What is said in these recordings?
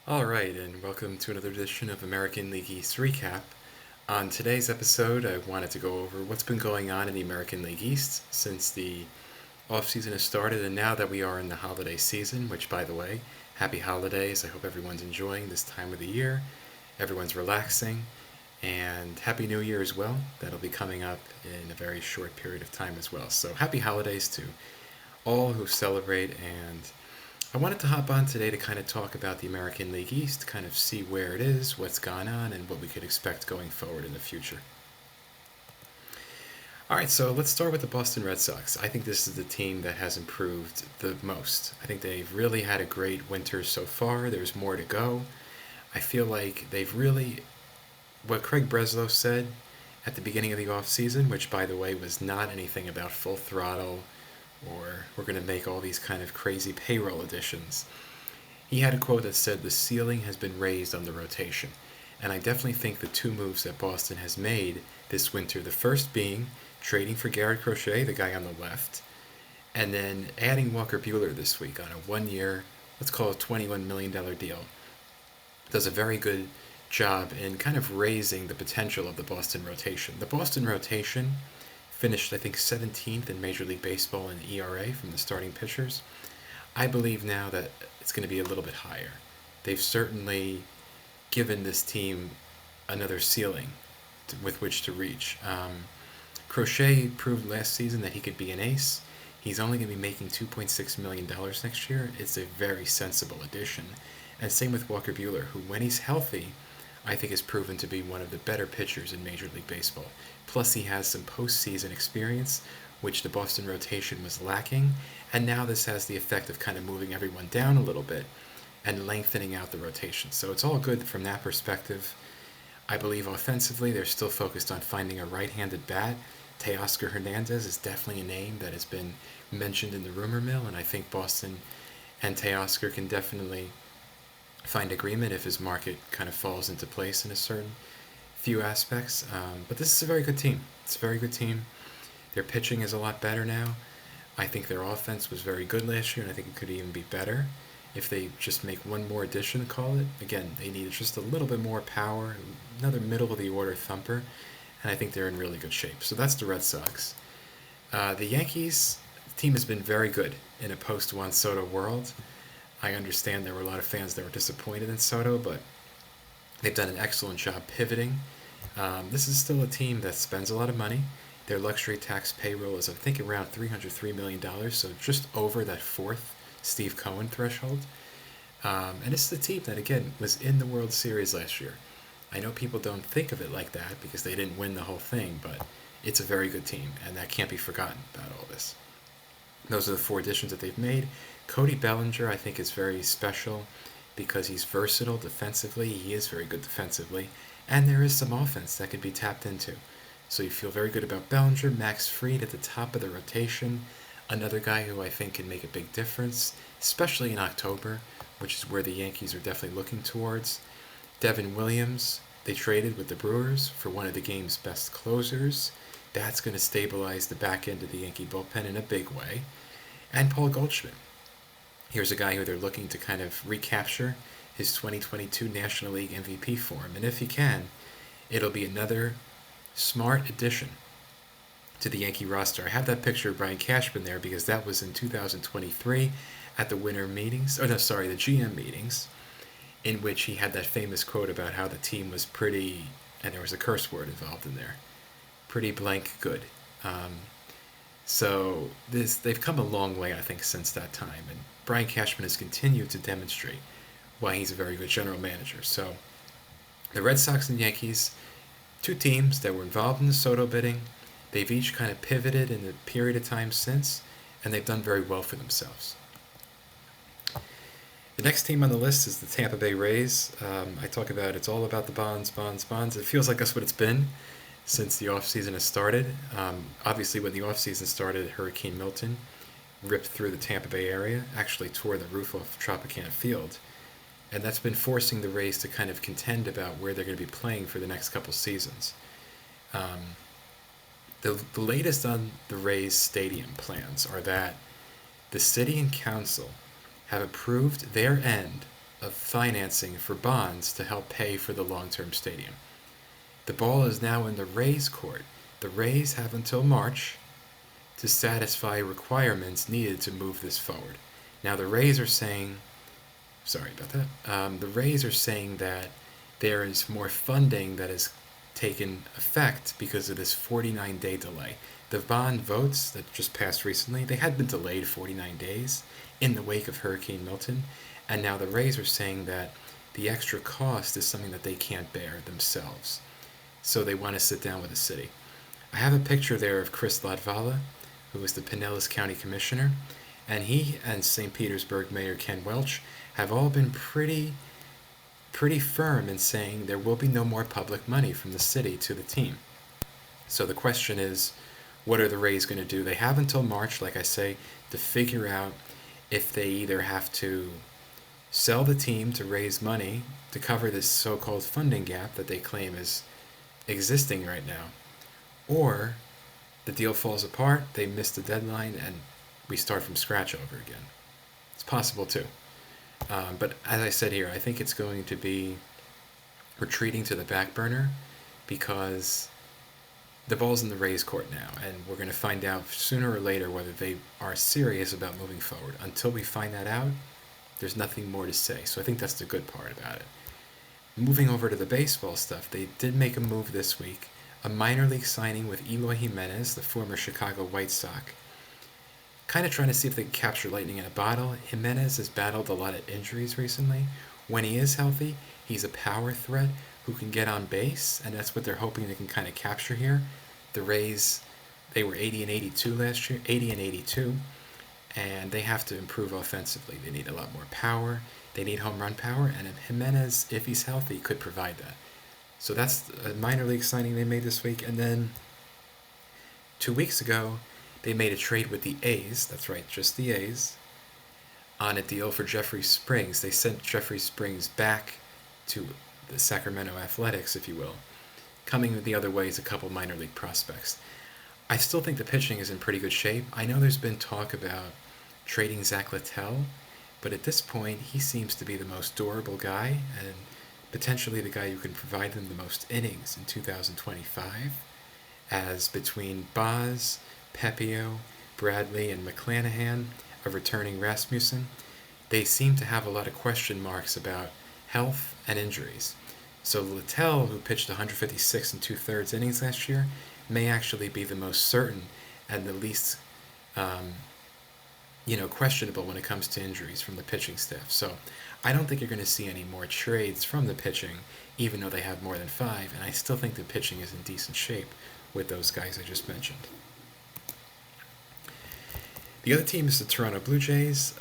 All right, and welcome to another edition of American League East Recap. On today's episode, I wanted to go over what's been going on in the American League East since the offseason has started, and now that we are in the holiday season, which, by the way, happy holidays. I hope everyone's enjoying this time of the year, everyone's relaxing, and Happy New Year as well. That'll be coming up in a very short period of time as well. So, happy holidays to all who celebrate, and I wanted to hop on today to kind of talk about the American League East, kind of see where it is, what's gone on, and what we could expect going forward in the future. All right, so let's start with the Boston Red Sox. I think this is the team that has improved the most. I think they've really had a great winter so far. There's more to go. I feel like they've really, what Craig Breslow said at the beginning of the offseason, which by the way was not anything about full throttle or we're going to make all these kind of crazy payroll additions. He had a quote that said, "The ceiling has been raised on the rotation." And I definitely think the two moves that Boston has made this winter, the first being trading for Garrett Crochet, the guy on the left, and then adding Walker Buehler this week on a 1 year, let's call it $21 million deal, does a very good job in kind of raising the potential of the Boston rotation. The Boston rotation finished, I think, 17th in Major League Baseball in ERA from the starting pitchers. I believe now that it's going to be a little bit higher. They've certainly given this team another ceiling with which to reach. Crochet proved last season that he could be an ace. He's only going to be making $2.6 million next year. It's a very sensible addition. And same with Walker Buehler, who, when he's healthy, I think has proven to be one of the better pitchers in Major League Baseball. Plus, he has some postseason experience, which the Boston rotation was lacking. And now this has the effect of kind of moving everyone down a little bit and lengthening out the rotation. So it's all good from that perspective. I believe offensively, they're still focused on finding a right-handed bat. Teoscar Hernandez is definitely a name that has been mentioned in the rumor mill, and I think Boston and Teoscar can definitely find agreement if his market kind of falls into place in a certain few aspects. But this is a very good team. It's a very good team. Their pitching is a lot better now. I think their offense was very good last year, and I think it could even be better if they just make one more addition, call it. Again, they need just a little bit more power, another middle of the order thumper, and I think they're in really good shape. So that's the Red Sox. The Yankees team has been very good in a post Juan Soto world. I understand there were a lot of fans that were disappointed in Soto, but they've done an excellent job pivoting. This is still a team that spends a lot of money. Their luxury tax payroll is, I think, around $303 million, so just over that fourth Steve Cohen threshold. And it's the team that, again, was in the World Series last year. I know people don't think of it like that because they didn't win the whole thing, but it's a very good team, and that can't be forgotten about all this. Those are the four additions that they've made. Cody Bellinger, I think, is very special because he's versatile defensively. He is very good defensively, and there is some offense that can be tapped into. So you feel very good about Bellinger. Max Fried at the top of the rotation, another guy who I think can make a big difference, especially in October, which is where the Yankees are definitely looking towards. Devin Williams, they traded with the Brewers for one of the game's best closers. That's going to stabilize the back end of the Yankee bullpen in a big way. And Paul Goldschmidt. Here's a guy who they're looking to kind of recapture his 2022 National League MVP form. And if he can, it'll be another smart addition to the Yankee roster. I have that picture of Brian Cashman there because that was in 2023 at the winter meetings, or no, sorry, the GM meetings, in which he had that famous quote about how the team was pretty, and there was a curse word involved in there, pretty blank good. So they've come a long way, I think, since that time, and Brian Cashman has continued to demonstrate why he's a very good general manager. So the Red Sox and Yankees, two teams that were involved in the Soto bidding, they've each kind of pivoted in the period of time since, and they've done very well for themselves. The next team on the list is the Tampa Bay Rays. I talk about it's all about the bonds, bonds, bonds. It feels like that's what it's been since the offseason has started. Obviously, when the offseason started, Hurricane Milton ripped through the Tampa Bay area, actually tore the roof off Tropicana Field. And that's been forcing the Rays to kind of contend about where they're going to be playing for the next couple seasons. The latest on the Rays stadium plans are that the city and council have approved their end of financing for bonds to help pay for the long-term stadium. The ball is now in the Rays' court. The Rays have until March to satisfy requirements needed to move this forward. Now the Rays are saying, sorry about that. The Rays are saying that there is more funding that has taken effect because of this 49-day delay. The bond votes that just passed recently, they had been delayed 49 days in the wake of Hurricane Milton, and now the Rays are saying that the extra cost is something that they can't bear themselves. So they want to sit down with the city. I have a picture there of Chris Latvala, who is the Pinellas County Commissioner, and he and St. Petersburg Mayor Ken Welch have all been pretty firm in saying there will be no more public money from the city to the team. So the question is, what are the Rays going to do? They have until March, like I say, to figure out if they either have to sell the team to raise money to cover this so-called funding gap that they claim is existing right now, or the deal falls apart, they miss the deadline, and we start from scratch over again. It's possible too. But as I said here, I think it's going to be retreating to the back burner because the ball's in the Rays' court now, and we're going to find out sooner or later whether they are serious about moving forward. Until we find that out, there's nothing more to say. So I think that's the good part about it. Moving over to the baseball stuff, they did make a move this week, a minor league signing with Eloy Jimenez, the former Chicago White Sox. Kind of trying to see if they can capture lightning in a bottle. Jimenez has battled a lot of injuries recently. When he is healthy, he's a power threat who can get on base, and that's what they're hoping they can kind of capture here. The Rays, they were 80 and 82 last year, 80 and 82, and they have to improve offensively. They need a lot more power. They need home run power, and Jimenez, if he's healthy, could provide that. So that's a minor league signing they made this week. And then 2 weeks ago, they made a trade with the A's, that's right, just the A's, on a deal for Jeffrey Springs. They sent Jeffrey Springs back to the Sacramento Athletics, if you will. Coming the other way is a couple minor league prospects. I still think the pitching is in pretty good shape. I know there's been talk about trading Zach Littell, but at this point, he seems to be the most durable guy and potentially the guy who can provide them the most innings in 2025, as between Boz, Pepio, Bradley, and McClanahan of returning Rasmussen, they seem to have a lot of question marks about health and injuries. So Littell, who pitched 156 and 2/3 innings last year, may actually be the most certain and the least questionable when it comes to injuries from the pitching staff. So I don't think you're going to see any more trades from the pitching, even though they have more than 5, and I still think the pitching is in decent shape with those guys I just mentioned. The other team is the Toronto Blue Jays.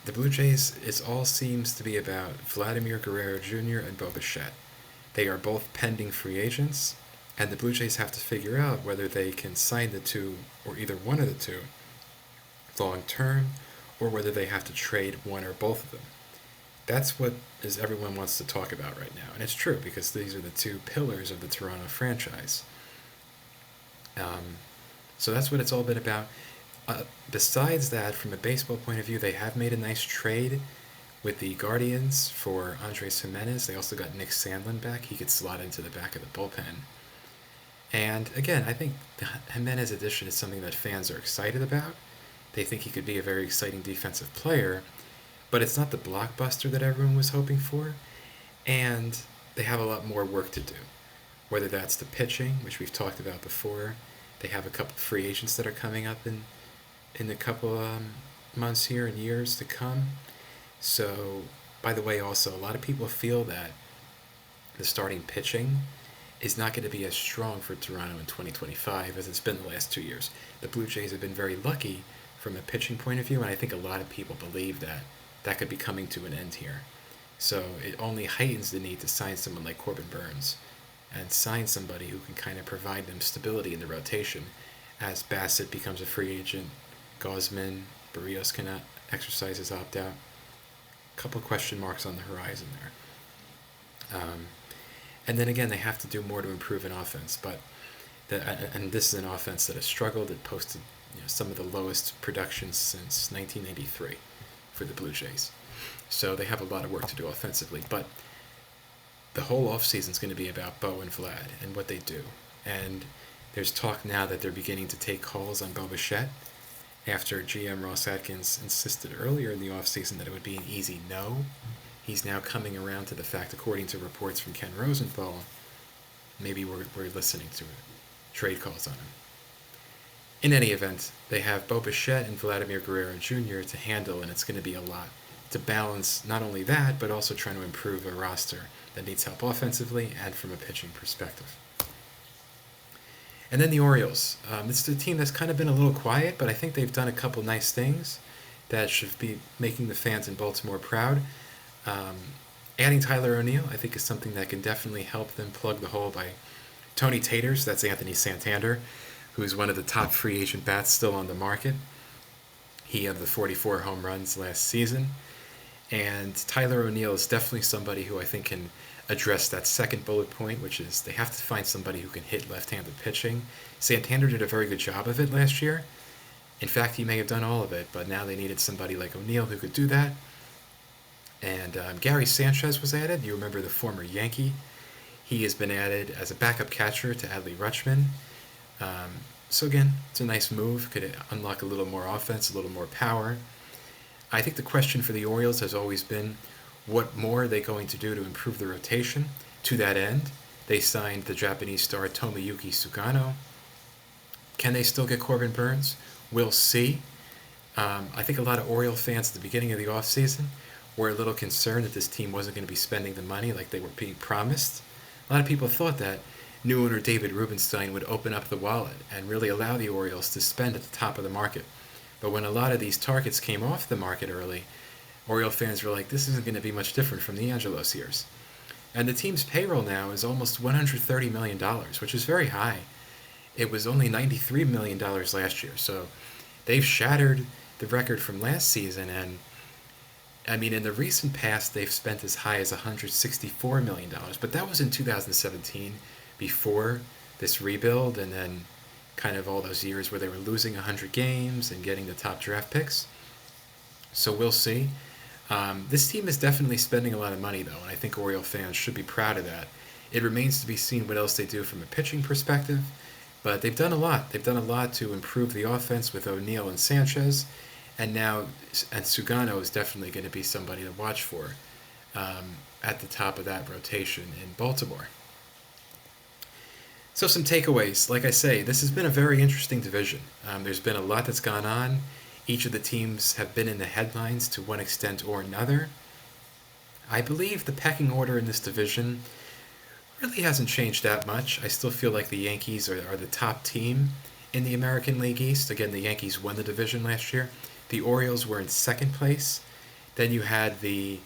The Blue Jays, it all seems to be about Vladimir Guerrero Jr. and Bo Bichette. They are both pending free agents, and the Blue Jays have to figure out whether they can sign the two, or either one of the two, long term, or whether they have to trade one or both of them. That's what everyone wants to talk about right now, and it's true because these are the two pillars of the Toronto franchise. So that's what it's all been about. Besides that, from a baseball point of view, they have made a nice trade with the Guardians for Andres Jimenez. They also got Nick Sandlin back. He could slot into the back of the bullpen. And again, I think the Jimenez addition is something that fans are excited about. They think he could be a very exciting defensive player, but it's not the blockbuster that everyone was hoping for, and they have a lot more work to do. Whether that's the pitching, which we've talked about before, they have a couple of free agents that are coming up in a couple months here and years to come. So, by the way, also, a lot of people feel that the starting pitching is not going to be as strong for Toronto in 2025 as it's been the last 2 years. The Blue Jays have been very lucky from a pitching point of view, and I think a lot of people believe that that could be coming to an end here. So it only heightens the need to sign someone like Corbin Burns and sign somebody who can kind of provide them stability in the rotation as Bassett becomes a free agent, Gausman, Barrios cannot exercise his opt-out. A couple question marks on the horizon there. And then again, they have to do more to improve an offense, but and this is an offense that has struggled. It posted some of the lowest productions since 1983 for the Blue Jays. So they have a lot of work to do offensively. But the whole offseason is going to be about Bo and Vlad and what they do. And there's talk now that they're beginning to take calls on Bo Bichette after GM Ross Atkins insisted earlier in the offseason that it would be an easy no. He's now coming around to the fact, according to reports from Ken Rosenthal, maybe we're listening to trade calls on him. In any event, they have Bo Bichette and Vladimir Guerrero Jr. to handle, and it's going to be a lot to balance not only that, but also trying to improve a roster that needs help offensively and from a pitching perspective. And then the Orioles. This is a team that's kind of been a little quiet, but I think they've done a couple nice things that should be making the fans in Baltimore proud. Adding Tyler O'Neill, I think, is something that can definitely help them plug the hole by Tony Taters. That's Anthony Santander, who's one of the top free agent bats still on the market. He had the 44 home runs last season. And Tyler O'Neill is definitely somebody who I think can address that second bullet point, which is they have to find somebody who can hit left-handed pitching. Santander did a very good job of it last year. In fact, he may have done all of it, but now they needed somebody like O'Neill who could do that. And Gary Sanchez was added. You remember the former Yankee. He has been added as a backup catcher to Adley Rutschman. So again, it's a nice move. Could unlock a little more offense, a little more power. I think the question for the Orioles has always been, what more are they going to do to improve the rotation? To that end, they signed the Japanese star Tomoyuki Sugano. Can they still get Corbin Burns? We'll see. I think a lot of Oriole fans at the beginning of the offseason were a little concerned that this team wasn't going to be spending the money like they were being promised. A lot of people thought that new owner David Rubenstein would open up the wallet and really allow the Orioles to spend at the top of the market. But when a lot of these targets came off the market early, Oriole fans were like, this isn't going to be much different from the Angelos years. And the team's payroll now is almost $130 million, which is very high. It was only $93 million last year. So they've shattered the record from last season. And I mean, in the recent past, they've spent as high as $164 million. But that was in 2017, before this rebuild, and then kind of all those years where they were losing 100 games and getting the top draft picks. So we'll see. This team is definitely spending a lot of money, though, and I think Oriole fans should be proud of that. It remains to be seen what else they do from a pitching perspective, but they've done a lot. They've done a lot to improve the offense with O'Neill and Sanchez, and Sugano is definitely going to be somebody to watch for at the top of that rotation in Baltimore. So some takeaways. Like I say, this has been a very interesting division. There's been a lot that's gone on. Each of the teams have been in the headlines to one extent or another. I believe the pecking order in this division really hasn't changed that much. I still feel like the Yankees are the top team in the American League East. Again, the Yankees won the division last year. The Orioles were in second place. Then you had the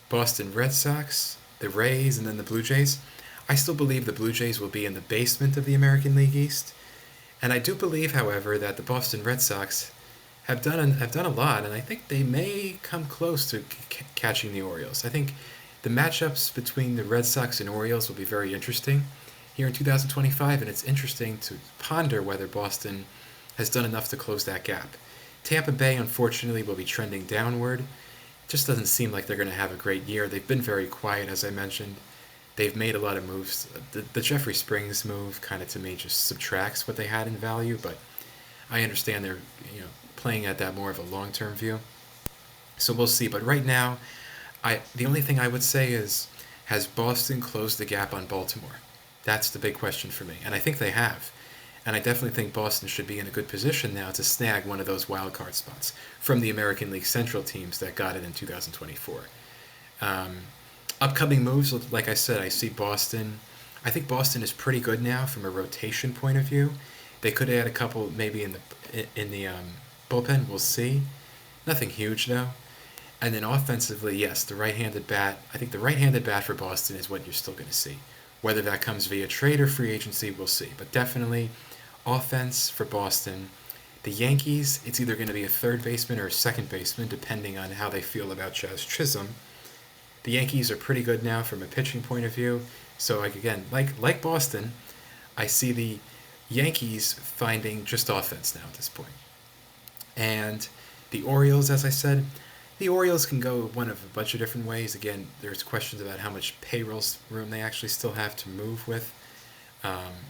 Boston Red Sox, the Rays, and then the Blue Jays. I still believe the Blue Jays will be in the basement of the American League East. And I do believe, however, that the Boston Red Sox have done a lot, and I think they may come close to catching the Orioles. I think the matchups between the Red Sox and Orioles will be very interesting here in 2025, and it's interesting to ponder whether Boston has done enough to close that gap. Tampa Bay, unfortunately, will be trending downward. It just doesn't seem like they're going to have a great year. They've been very quiet, as I mentioned. They've made a lot of moves. The Jeffrey Springs move kind of, to me, just subtracts what they had in value, but I understand they're playing at that more of a long-term view. So we'll see. But right now, the only thing I would say is, has Boston closed the gap on Baltimore? That's the big question for me, and I think they have. And I definitely think Boston should be in a good position now to snag one of those wild card spots from the American League Central teams that got it in 2024. Upcoming moves, like I said, I see Boston. I think Boston is pretty good now from a rotation point of view. They could add a couple maybe in the bullpen. We'll see. Nothing huge though. And then offensively, yes, the right-handed bat. I think the right-handed bat for Boston is what you're still going to see. Whether that comes via trade or free agency, we'll see. But definitely offense for Boston. The Yankees, it's either going to be a third baseman or a second baseman, depending on how they feel about Jazz Chisholm. The Yankees are pretty good now from a pitching point of view. So again, like Boston, I see the Yankees finding just offense now at this point. And the Orioles, as I said, The Orioles can go one of a bunch of different ways. Again, there's questions about how much payroll room they actually still have to move with.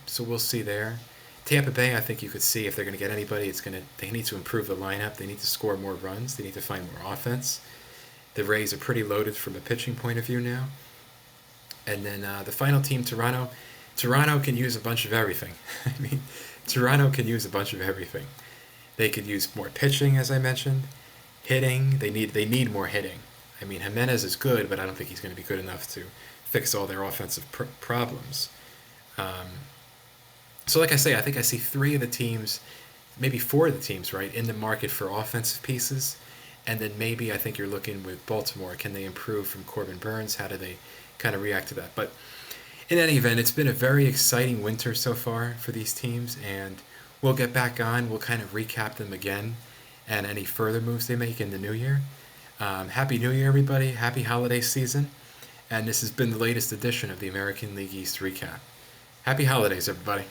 So we'll see there. Tampa Bay, I think you could see if they're going to get anybody, they need to improve the lineup. They need to score more runs. They need to find more offense. The Rays are pretty loaded from a pitching point of view now. And then the final team, Toronto. Toronto can use a bunch of everything. I mean, Toronto can use a bunch of everything. They could use more pitching, as I mentioned. Hitting, they need more hitting. I mean, Jimenez is good, but I don't think he's going to be good enough to fix all their offensive problems. So like I say, I think I see three of the teams, maybe four of the teams, right, in the market for offensive pieces. And then maybe I think you're looking with Baltimore. Can they improve from Corbin Burns? How do they kind of react to that? But in any event, it's been a very exciting winter so far for these teams, and we'll get back on. We'll kind of recap them again and any further moves they make in the new year. Happy New Year, everybody. Happy holiday season. And this has been the latest edition of the American League East Recap. Happy holidays, everybody.